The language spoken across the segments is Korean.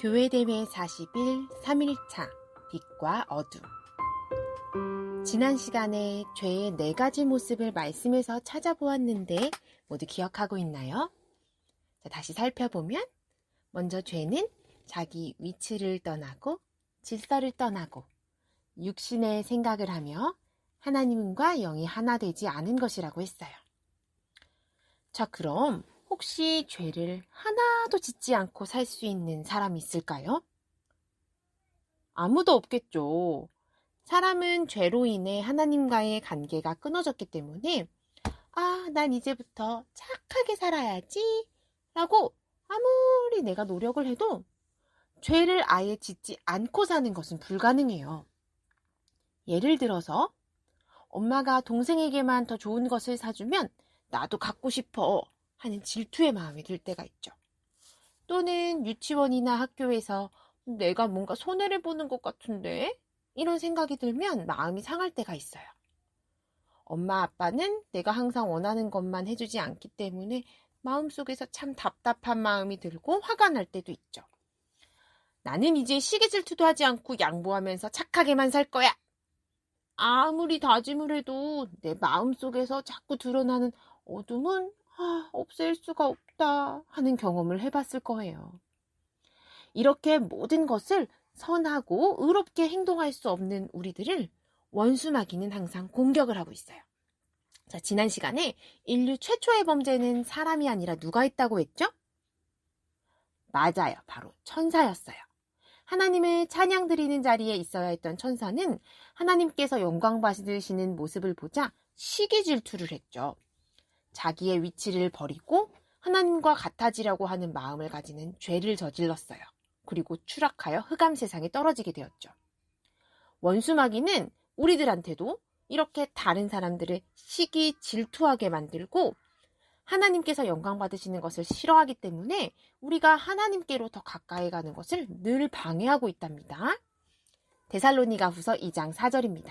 교회대회 40일 3일차 빛과 어둠. 지난 시간에 죄의 4가지 모습을 말씀에서 찾아보았는데 모두 기억하고 있나요? 자, 다시 살펴보면 먼저 죄는 자기 위치를 떠나고 질서를 떠나고 육신의 생각을 하며 하나님과 영이 하나 되지 않은 것이라고 했어요. 자, 그럼 혹시 죄를 하나도 짓지 않고 살 수 있는 사람이 있을까요? 아무도 없겠죠. 사람은 죄로 인해 하나님과의 관계가 끊어졌기 때문에 난 이제부터 착하게 살아야지 라고 아무리 내가 노력을 해도 죄를 아예 짓지 않고 사는 것은 불가능해요. 예를 들어서 엄마가 동생에게만 더 좋은 것을 사주면 나도 갖고 싶어 하는 질투의 마음이 들 때가 있죠. 또는 유치원이나 학교에서 내가 뭔가 손해를 보는 것 같은데? 이런 생각이 들면 마음이 상할 때가 있어요. 엄마 아빠는 내가 항상 원하는 것만 해주지 않기 때문에 마음속에서 참 답답한 마음이 들고 화가 날 때도 있죠. 나는 이제 시기 질투도 하지 않고 양보하면서 착하게만 살 거야. 아무리 다짐을 해도 내 마음속에서 자꾸 드러나는 어둠은 없앨 수가 없다 하는 경험을 해봤을 거예요. 이렇게 모든 것을 선하고 의롭게 행동할 수 없는 우리들을 원수마귀는 항상 공격을 하고 있어요. 자, 지난 시간에 인류 최초의 범죄는 사람이 아니라 누가 했다고 했죠? 맞아요. 바로 천사였어요. 하나님을 찬양 드리는 자리에 있어야 했던 천사는 하나님께서 영광 받으시는 모습을 보자 시기 질투를 했죠. 자기의 위치를 버리고 하나님과 같아지려고 하는 마음을 가지는 죄를 저질렀어요. 그리고 추락하여 흑암 세상에 떨어지게 되었죠. 원수마귀는 우리들한테도 이렇게 다른 사람들을 시기 질투하게 만들고 하나님께서 영광 받으시는 것을 싫어하기 때문에 우리가 하나님께로 더 가까이 가는 것을 늘 방해하고 있답니다. 데살로니가후서 2장 4절입니다.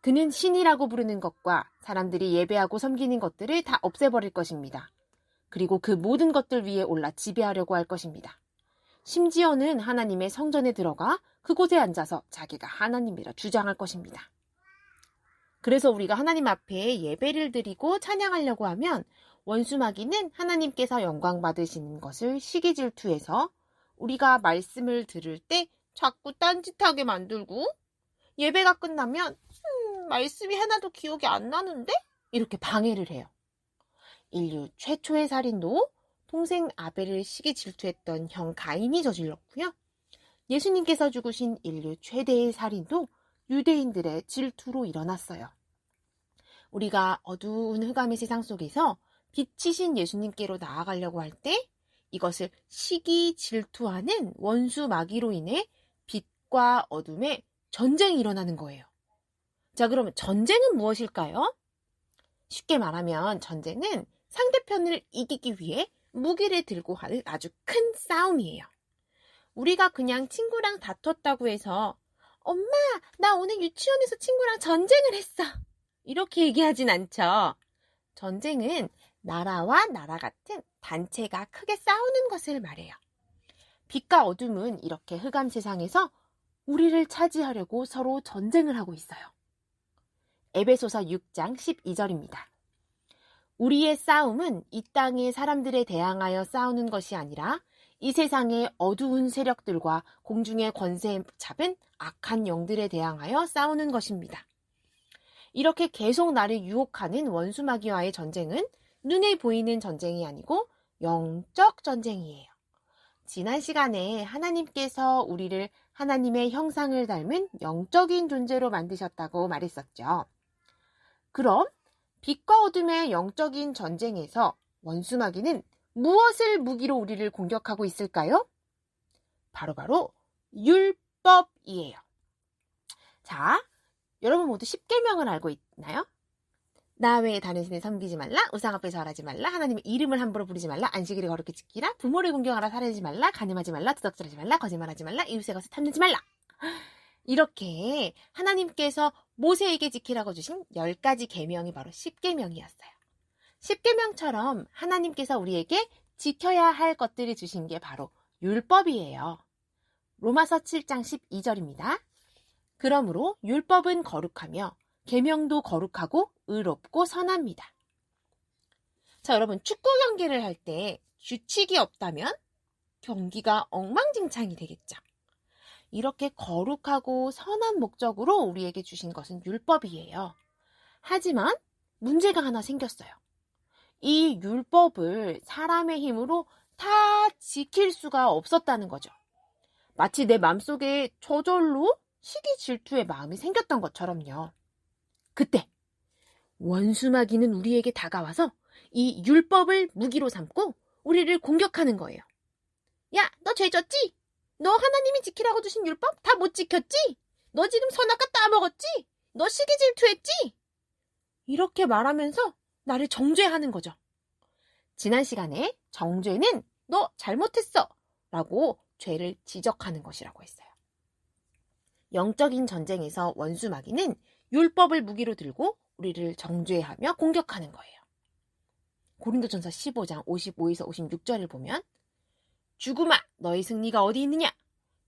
그는 신이라고 부르는 것과 사람들이 예배하고 섬기는 것들을 다 없애버릴 것입니다. 그리고 그 모든 것들 위에 올라 지배하려고 할 것입니다. 심지어는 하나님의 성전에 들어가 그곳에 앉아서 자기가 하나님이라 주장할 것입니다. 그래서 우리가 하나님 앞에 예배를 드리고 찬양하려고 하면 원수마귀는 하나님께서 영광 받으시는 것을 시기 질투해서 우리가 말씀을 들을 때 자꾸 딴짓하게 만들고 예배가 끝나면 말씀이 하나도 기억이 안 나는데? 이렇게 방해를 해요. 인류 최초의 살인도 동생 아벨을 시기 질투했던 형 가인이 저질렀고요. 예수님께서 죽으신 인류 최대의 살인도 유대인들의 질투로 일어났어요. 우리가 어두운 흑암의 세상 속에서 빛이신 예수님께로 나아가려고 할 때 이것을 시기 질투하는 원수 마귀로 인해 빛과 어둠의 전쟁이 일어나는 거예요. 자, 그러면 전쟁은 무엇일까요? 쉽게 말하면 전쟁은 상대편을 이기기 위해 무기를 들고 하는 아주 큰 싸움이에요. 우리가 그냥 친구랑 다퉜다고 해서 엄마, 나 오늘 유치원에서 친구랑 전쟁을 했어. 이렇게 얘기하진 않죠. 전쟁은 나라와 나라 같은 단체가 크게 싸우는 것을 말해요. 빛과 어둠은 이렇게 흑암 세상에서 우리를 차지하려고 서로 전쟁을 하고 있어요. 에베소서 6장 12절입니다. 우리의 싸움은 이 땅의 사람들에 대항하여 싸우는 것이 아니라 이 세상의 어두운 세력들과 공중의 권세 잡은 악한 영들에 대항하여 싸우는 것입니다. 이렇게 계속 나를 유혹하는 원수마귀와의 전쟁은 눈에 보이는 전쟁이 아니고 영적 전쟁이에요. 지난 시간에 하나님께서 우리를 하나님의 형상을 닮은 영적인 존재로 만드셨다고 말했었죠. 그럼 빛과 어둠의 영적인 전쟁에서 원수마귀는 무엇을 무기로 우리를 공격하고 있을까요? 바로 율법이에요. 자, 여러분 모두 10계명을 알고 있나요? 나 외에 다른 신을 섬기지 말라, 우상 앞에 절하지 말라, 하나님의 이름을 함부로 부르지 말라, 안식일을 거룩히 지키라, 부모를 공경하라, 살인하지 말라, 간음하지 말라, 도둑질하지 말라, 거짓말하지 말라, 이웃의 것을 탐내지 말라. 이렇게 하나님께서 모세에게 지키라고 주신 10가지 계명이 바로 10계명이었어요. 10계명처럼 하나님께서 우리에게 지켜야 할 것들을 주신 게 바로 율법이에요. 로마서 7장 12절입니다. 그러므로 율법은 거룩하며 계명도 거룩하고 의롭고 선합니다. 자, 여러분, 축구 경기를 할 때 규칙이 없다면 경기가 엉망진창이 되겠죠. 이렇게 거룩하고 선한 목적으로 우리에게 주신 것은 율법이에요. 하지만 문제가 하나 생겼어요. 이 율법을 사람의 힘으로 다 지킬 수가 없었다는 거죠. 마치 내 마음속에 저절로 시기 질투의 마음이 생겼던 것처럼요. 그때 원수마귀는 우리에게 다가와서 이 율법을 무기로 삼고 우리를 공격하는 거예요. 야, 너 죄 졌지? 너 하나님이 지키라고 주신 율법 다 못 지켰지? 너 지금 선악과 따먹었지? 너 시기 질투했지? 이렇게 말하면서 나를 정죄하는 거죠. 지난 시간에 정죄는 너 잘못했어 라고 죄를 지적하는 것이라고 했어요. 영적인 전쟁에서 원수 마귀는 율법을 무기로 들고 우리를 정죄하며 공격하는 거예요. 고린도전서 15장 55에서 56절을 보면 죽음아 너의 승리가 어디 있느냐?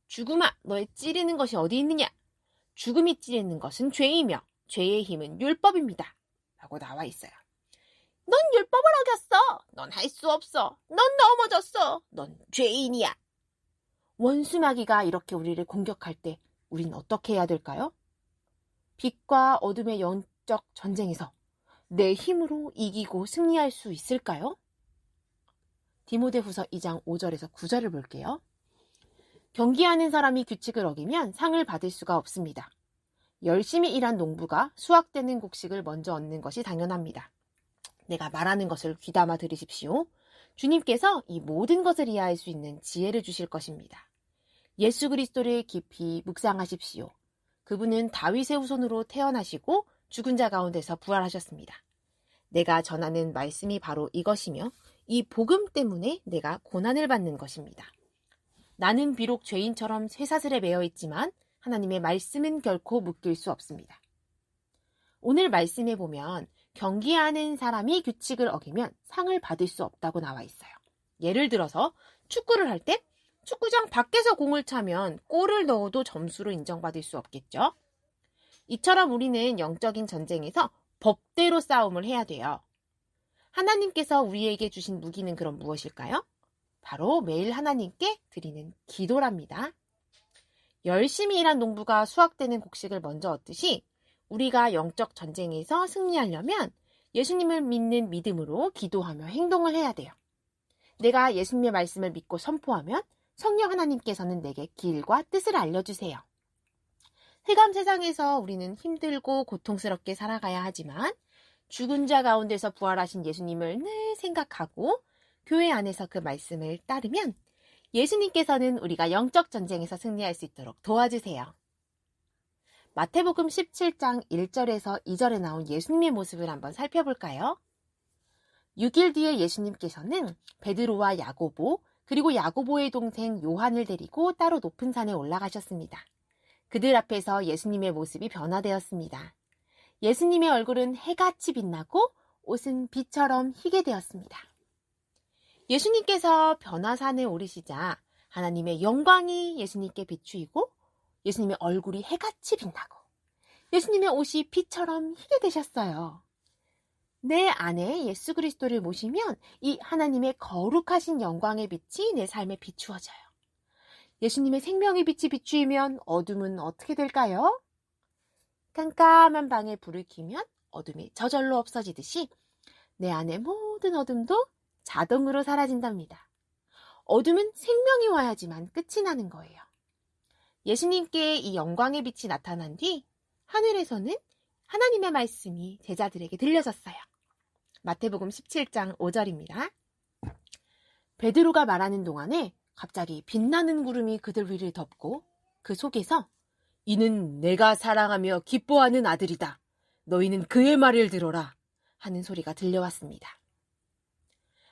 죽음아 너의 찌르는 것이 어디 있느냐? 죽음이 찌르는 것은 죄이며 죄의 힘은 율법입니다. 라고 나와 있어요. 넌 율법을 어겼어. 넌 할 수 없어. 넌 넘어졌어. 넌 죄인이야. 원수 마귀가 이렇게 우리를 공격할 때 우린 어떻게 해야 될까요? 빛과 어둠의 영적 전쟁에서 내 힘으로 이기고 승리할 수 있을까요? 디모데후서 2장 5절에서 9절을 볼게요. 경기하는 사람이 규칙을 어기면 상을 받을 수가 없습니다. 열심히 일한 농부가 수확되는 곡식을 먼저 얻는 것이 당연합니다. 내가 말하는 것을 귀담아 들으십시오. 주님께서 이 모든 것을 이해할 수 있는 지혜를 주실 것입니다. 예수 그리스도를 깊이 묵상하십시오. 그분은 다윗의 후손으로 태어나시고 죽은 자 가운데서 부활하셨습니다. 내가 전하는 말씀이 바로 이것이며 이 복음 때문에 내가 고난을 받는 것입니다. 나는 비록 죄인처럼 쇠사슬에 매여 있지만 하나님의 말씀은 결코 묶일 수 없습니다. 오늘 말씀에 보면 경기하는 사람이 규칙을 어기면 상을 받을 수 없다고 나와 있어요. 예를 들어서 축구를 할 때 축구장 밖에서 공을 차면 골을 넣어도 점수로 인정받을 수 없겠죠. 이처럼 우리는 영적인 전쟁에서 법대로 싸움을 해야 돼요. 하나님께서 우리에게 주신 무기는 그럼 무엇일까요? 바로 매일 하나님께 드리는 기도랍니다. 열심히 일한 농부가 수확되는 곡식을 먼저 얻듯이 우리가 영적 전쟁에서 승리하려면 예수님을 믿는 믿음으로 기도하며 행동을 해야 돼요. 내가 예수님의 말씀을 믿고 선포하면 성령 하나님께서는 내게 길과 뜻을 알려주세요. 흑암 세상에서 우리는 힘들고 고통스럽게 살아가야 하지만 죽은 자 가운데서 부활하신 예수님을 늘 생각하고 교회 안에서 그 말씀을 따르면 예수님께서는 우리가 영적 전쟁에서 승리할 수 있도록 도와주세요. 마태복음 17장 1절에서 2절에 나온 예수님의 모습을 한번 살펴볼까요? 6일 뒤에 예수님께서는 베드로와 야고보 그리고 야고보의 동생 요한을 데리고 따로 높은 산에 올라가셨습니다. 그들 앞에서 예수님의 모습이 변화되었습니다. 예수님의 얼굴은 해같이 빛나고 옷은 빛처럼 희게 되었습니다. 예수님께서 변화산에 오르시자 하나님의 영광이 예수님께 비추이고 예수님의 얼굴이 해같이 빛나고 예수님의 옷이 빛처럼 희게 되셨어요. 내 안에 예수 그리스도를 모시면 이 하나님의 거룩하신 영광의 빛이 내 삶에 비추어져요. 예수님의 생명의 빛이 비추이면 어둠은 어떻게 될까요? 깜깜한 방에 불을 켜면 어둠이 저절로 없어지듯이 내 안의 모든 어둠도 자동으로 사라진답니다. 어둠은 생명이 와야지만 끝이 나는 거예요. 예수님께 이 영광의 빛이 나타난 뒤 하늘에서는 하나님의 말씀이 제자들에게 들려졌어요. 마태복음 17장 5절입니다. 베드로가 말하는 동안에 갑자기 빛나는 구름이 그들 위를 덮고 그 속에서 이는 내가 사랑하며 기뻐하는 아들이다. 너희는 그의 말을 들어라 하는 소리가 들려왔습니다.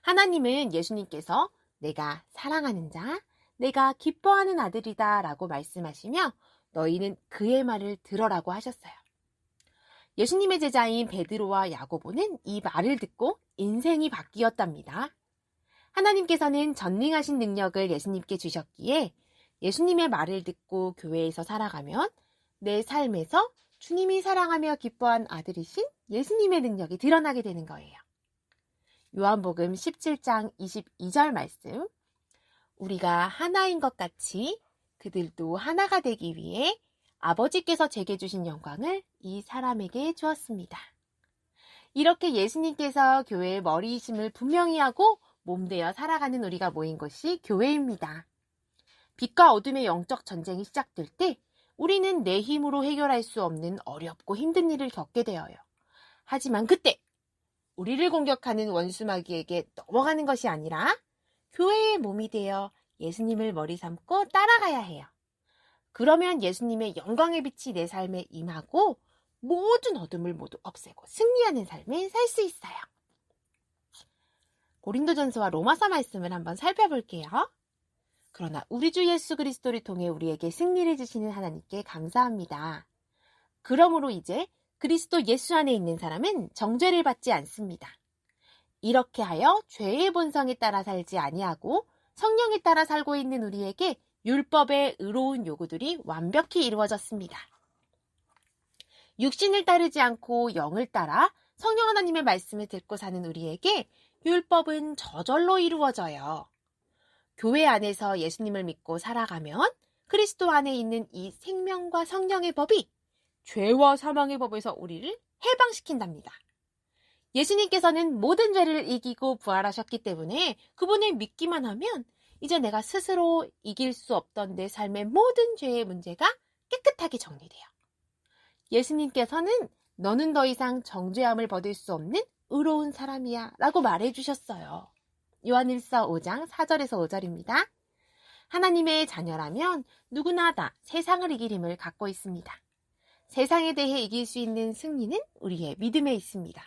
하나님은 예수님께서 내가 사랑하는 자, 내가 기뻐하는 아들이다 라고 말씀하시며 너희는 그의 말을 들어라고 하셨어요. 예수님의 제자인 베드로와 야고보는 이 말을 듣고 인생이 바뀌었답니다. 하나님께서는 전능하신 능력을 예수님께 주셨기에 예수님의 말을 듣고 교회에서 살아가면 내 삶에서 주님이 사랑하며 기뻐한 아들이신 예수님의 능력이 드러나게 되는 거예요. 요한복음 17장 22절 말씀. 우리가 하나인 것 같이 그들도 하나가 되기 위해 아버지께서 제게 주신 영광을 이 사람에게 주었습니다. 이렇게 예수님께서 교회의 머리이심을 분명히 하고 몸되어 살아가는 우리가 모인 것이 교회입니다. 빛과 어둠의 영적 전쟁이 시작될 때 우리는 내 힘으로 해결할 수 없는 어렵고 힘든 일을 겪게 되어요. 하지만 그때 우리를 공격하는 원수 마귀에게 넘어가는 것이 아니라 교회의 몸이 되어 예수님을 머리 삼고 따라가야 해요. 그러면 예수님의 영광의 빛이 내 삶에 임하고 모든 어둠을 모두 없애고 승리하는 삶을 살 수 있어요. 고린도전서와 로마서 말씀을 한번 살펴볼게요. 그러나 우리 주 예수 그리스도를 통해 우리에게 승리를 주시는 하나님께 감사합니다. 그러므로 이제 그리스도 예수 안에 있는 사람은 정죄를 받지 않습니다. 이렇게 하여 죄의 본성에 따라 살지 아니하고 성령에 따라 살고 있는 우리에게 율법의 의로운 요구들이 완벽히 이루어졌습니다. 육신을 따르지 않고 영을 따라 성령 하나님의 말씀을 듣고 사는 우리에게 율법은 저절로 이루어져요. 교회 안에서 예수님을 믿고 살아가면 그리스도 안에 있는 이 생명과 성령의 법이 죄와 사망의 법에서 우리를 해방시킨답니다. 예수님께서는 모든 죄를 이기고 부활하셨기 때문에 그분을 믿기만 하면 이제 내가 스스로 이길 수 없던 내 삶의 모든 죄의 문제가 깨끗하게 정리돼요. 예수님께서는 너는 더 이상 정죄함을 받을 수 없는 의로운 사람이야 라고 말해주셨어요. 요한일서 5장 4절에서 5절입니다. 하나님의 자녀라면 누구나 다 세상을 이길 힘을 갖고 있습니다. 세상에 대해 이길 수 있는 승리는 우리의 믿음에 있습니다.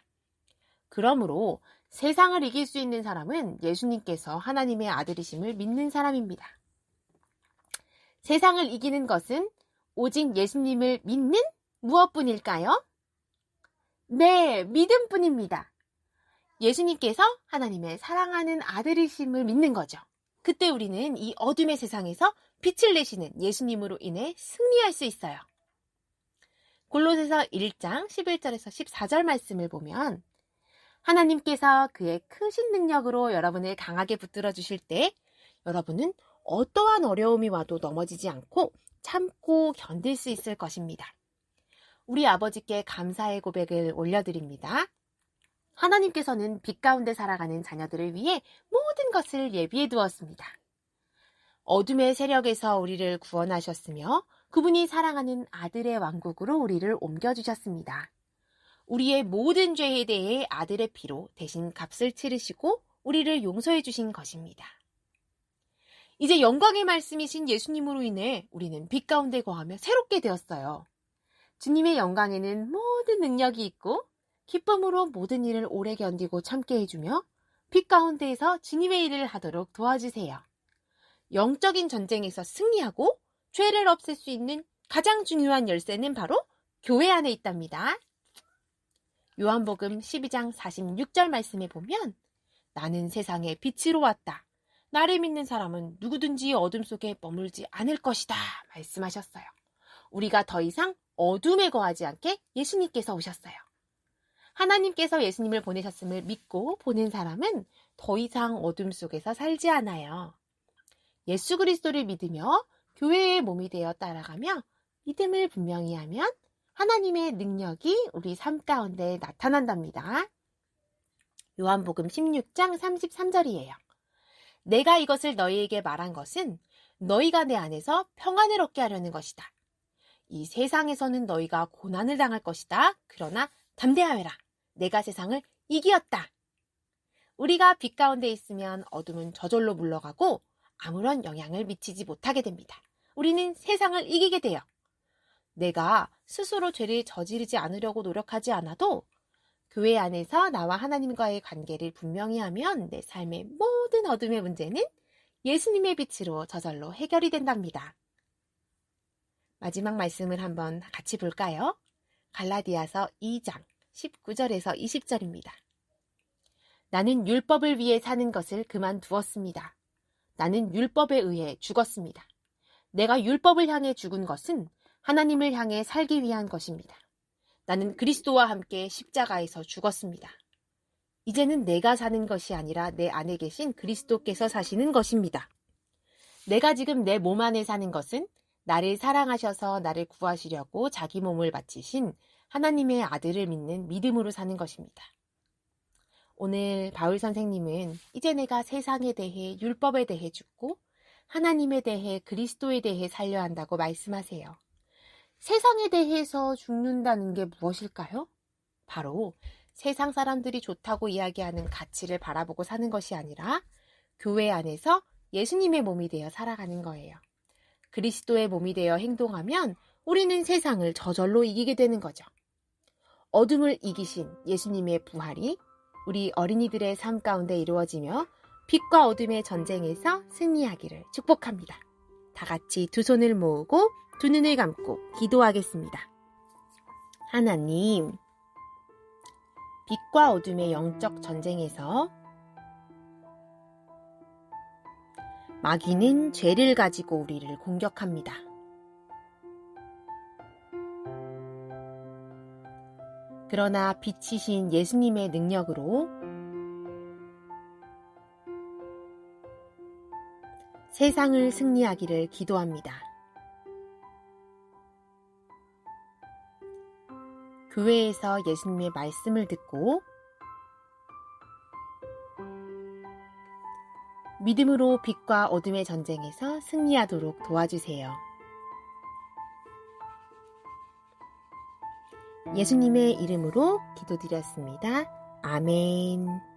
그러므로 세상을 이길 수 있는 사람은 예수님께서 하나님의 아들이심을 믿는 사람입니다. 세상을 이기는 것은 오직 예수님을 믿는 무엇뿐일까요? 네, 믿음뿐입니다. 예수님께서 하나님의 사랑하는 아들이심을 믿는 거죠. 그때 우리는 이 어둠의 세상에서 빛을 내시는 예수님으로 인해 승리할 수 있어요. 골로새서 1장 11절에서 14절 말씀을 보면 하나님께서 그의 크신 능력으로 여러분을 강하게 붙들어 주실 때 여러분은 어떠한 어려움이 와도 넘어지지 않고 참고 견딜 수 있을 것입니다. 우리 아버지께 감사의 고백을 올려드립니다. 하나님께서는 빛 가운데 살아가는 자녀들을 위해 모든 것을 예비해 두었습니다. 어둠의 세력에서 우리를 구원하셨으며 그분이 사랑하는 아들의 왕국으로 우리를 옮겨주셨습니다. 우리의 모든 죄에 대해 아들의 피로 대신 값을 치르시고 우리를 용서해 주신 것입니다. 이제 영광의 말씀이신 예수님으로 인해 우리는 빛 가운데 거하며 새롭게 되었어요. 주님의 영광에는 모든 능력이 있고 기쁨으로 모든 일을 오래 견디고 참게 해주며 빛 가운데에서 주님의 일을 하도록 도와주세요. 영적인 전쟁에서 승리하고 죄를 없앨 수 있는 가장 중요한 열쇠는 바로 교회 안에 있답니다. 요한복음 12장 46절 말씀에 보면 나는 세상에 빛으로 왔다. 나를 믿는 사람은 누구든지 어둠 속에 머물지 않을 것이다 말씀하셨어요. 우리가 더 이상 어둠에 거하지 않게 예수님께서 오셨어요. 하나님께서 예수님을 보내셨음을 믿고 보는 사람은 더 이상 어둠 속에서 살지 않아요. 예수 그리스도를 믿으며 교회의 몸이 되어 따라가며 믿음을 분명히 하면 하나님의 능력이 우리 삶 가운데 나타난답니다. 요한복음 16장 33절이에요. 내가 이것을 너희에게 말한 것은 너희가 내 안에서 평안을 얻게 하려는 것이다. 이 세상에서는 너희가 고난을 당할 것이다. 그러나 담대하여라. 내가 세상을 이기었다. 우리가 빛 가운데 있으면 어둠은 저절로 물러가고 아무런 영향을 미치지 못하게 됩니다. 우리는 세상을 이기게 돼요. 내가 스스로 죄를 저지르지 않으려고 노력하지 않아도 교회 안에서 나와 하나님과의 관계를 분명히 하면 내 삶의 모든 어둠의 문제는 예수님의 빛으로 저절로 해결이 된답니다. 마지막 말씀을 한번 같이 볼까요? 갈라디아서 2장 19절에서 20절입니다. 나는 율법을 위해 사는 것을 그만두었습니다. 나는 율법에 의해 죽었습니다. 내가 율법을 향해 죽은 것은 하나님을 향해 살기 위한 것입니다. 나는 그리스도와 함께 십자가에서 죽었습니다. 이제는 내가 사는 것이 아니라 내 안에 계신 그리스도께서 사시는 것입니다. 내가 지금 내 몸 안에 사는 것은 나를 사랑하셔서 나를 구하시려고 자기 몸을 바치신 하나님의 아들을 믿는 믿음으로 사는 것입니다. 오늘 바울 선생님은 이제 내가 세상에 대해 율법에 대해 죽고 하나님에 대해 그리스도에 대해 살려야 한다고 말씀하세요. 세상에 대해서 죽는다는 게 무엇일까요? 바로 세상 사람들이 좋다고 이야기하는 가치를 바라보고 사는 것이 아니라 교회 안에서 예수님의 몸이 되어 살아가는 거예요. 그리스도의 몸이 되어 행동하면 우리는 세상을 저절로 이기게 되는 거죠. 어둠을 이기신 예수님의 부활이 우리 어린이들의 삶 가운데 이루어지며 빛과 어둠의 전쟁에서 승리하기를 축복합니다. 다 같이 두 손을 모으고 두 눈을 감고 기도하겠습니다. 하나님, 빛과 어둠의 영적 전쟁에서 마귀는 죄를 가지고 우리를 공격합니다. 그러나 빛이신 예수님의 능력으로 세상을 승리하기를 기도합니다. 교회에서 예수님의 말씀을 듣고 믿음으로 빛과 어둠의 전쟁에서 승리하도록 도와주세요. 예수님의 이름으로 기도드렸습니다. 아멘.